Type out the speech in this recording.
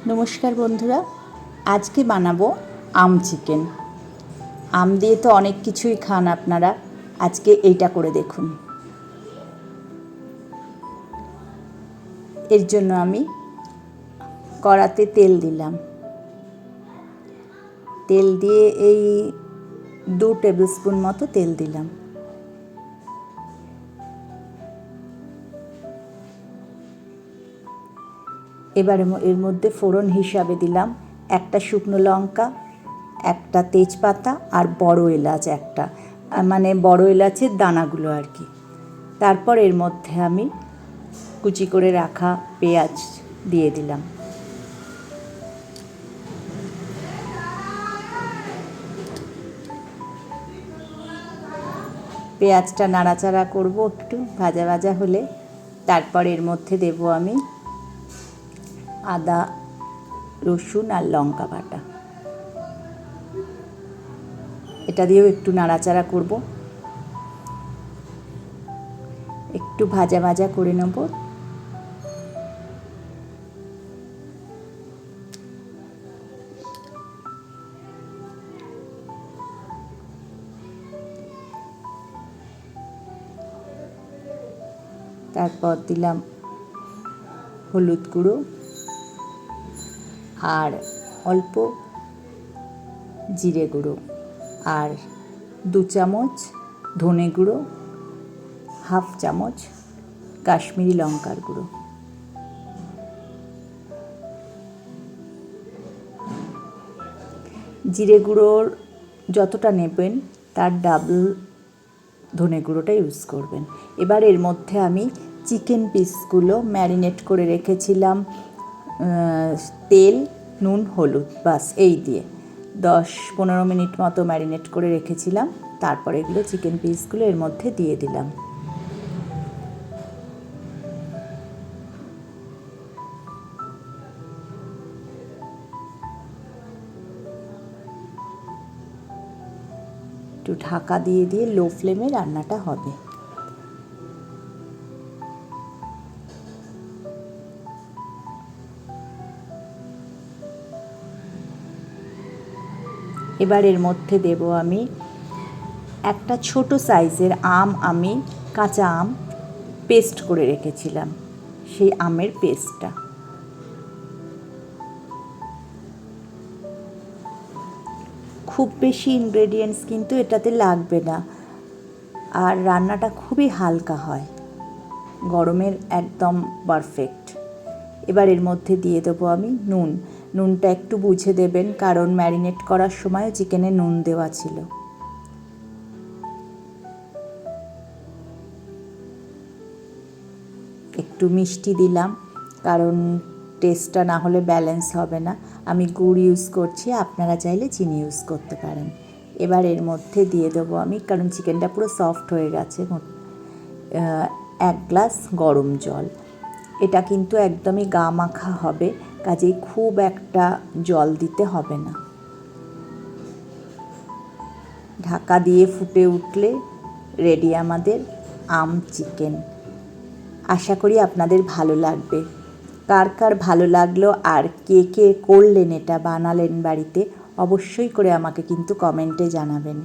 নমস্কার বন্ধুরা, আজকে বানাবো আম চিকেন। আম দিয়ে তো অনেক কিছুই খান আপনারা, আজকে এইটা করে দেখুন। এর জন্য আমি কড়াতে তেল দিলাম। তেল দিয়ে এই 2 টেবিল স্পুন মতো তেল দিলাম। এবারে এর মধ্যে ফোড়ন হিসাবে দিলাম একটা শুকনো লঙ্কা, একটা তেজপাতা আর বড় এলাচ একটা, মানে বড় এলাচের দানাগুলো আর কি। তারপর এর মধ্যে আমি কুচি করে রাখা পেঁয়াজ দিয়ে দিলাম। পেঁয়াজটা নাড়াচাড়া করব, একটু ভাজা ভাজা হলে তারপর এর মধ্যে দেব আমি আদা, রসুন আর লঙ্কা বাটা। এটা দিয়েও একটু নাড়াচাড়া করব, একটু ভাজা ভাজা করে নেব। তারপর দিলাম হলুদ গুঁড়ো আর অল্প জিরে গুঁড়ো আর 2 চামচ ধনে গুঁড়ো, হাফ চামচ কাশ্মীরি লঙ্কার গুঁড়ো। জিরে গুঁড়োর যতটা নেবেন তার ডাবল ধনে গুঁড়োটা ইউজ করবেন। এবার এর মধ্যে আমি চিকেন পিসগুলো ম্যারিনেট করে রেখেছিলাম, তেল, নুন, হলুদ, বাস এই দিয়ে 10-15 মিনিট মতো ম্যারিনেট করে রেখেছিলাম। তারপর এগুলো চিকেন পিসগুলো এর মধ্যে দিয়ে দিলাম। একটু ঢাকা দিয়ে দিয়ে লো ফ্লেমে রান্নাটা হবে। এবার এর মধ্যে দেব আমি একটা ছোট সাইজের আম, আমি কাঁচা আম পেস্ট করে রেখেছিলাম, সেই আমের পেস্টটা। খুব বেশি ইনগ্রেডিয়েন্টস কিন্তু এটাতে লাগবে না, আর রান্নাটা খুবই হালকা হয়, গরমের একদম পারফেক্ট। এবার এর মধ্যে দিয়ে দেবো আমি নুন। নুনটা একটু বুঝে দেবেন, কারণ ম্যারিনেট করার সময় চিকেনে নুন দেওয়া ছিল। একটু মিষ্টি দিলাম, কারণ টেস্টটা না হলে ব্যালেন্স হবে না। আমি গুড় ইউজ করছি, আপনারা চাইলে চিনি ইউজ করতে পারেন। এবার এর মধ্যে দিয়ে দেবো আমি, কারণ চিকেনটা পুরো সফট হয়ে গেছে, 1 গ্লাস গরম জল। এটা কিন্তু একদমই গা মাখা হবে, কাজেই খুব একটা জল দিতে হবে না। ঢাকা দিয়ে ফুটে উঠলে রেডি আমাদের আম চিকেন। আশা করি আপনাদের ভালো লাগবে। কার কার ভালো লাগলো আর কে কে করলেন, এটা বানালেন বাড়িতে, অবশ্যই করে আমাকে কিন্তু কমেন্টে জানাবেন।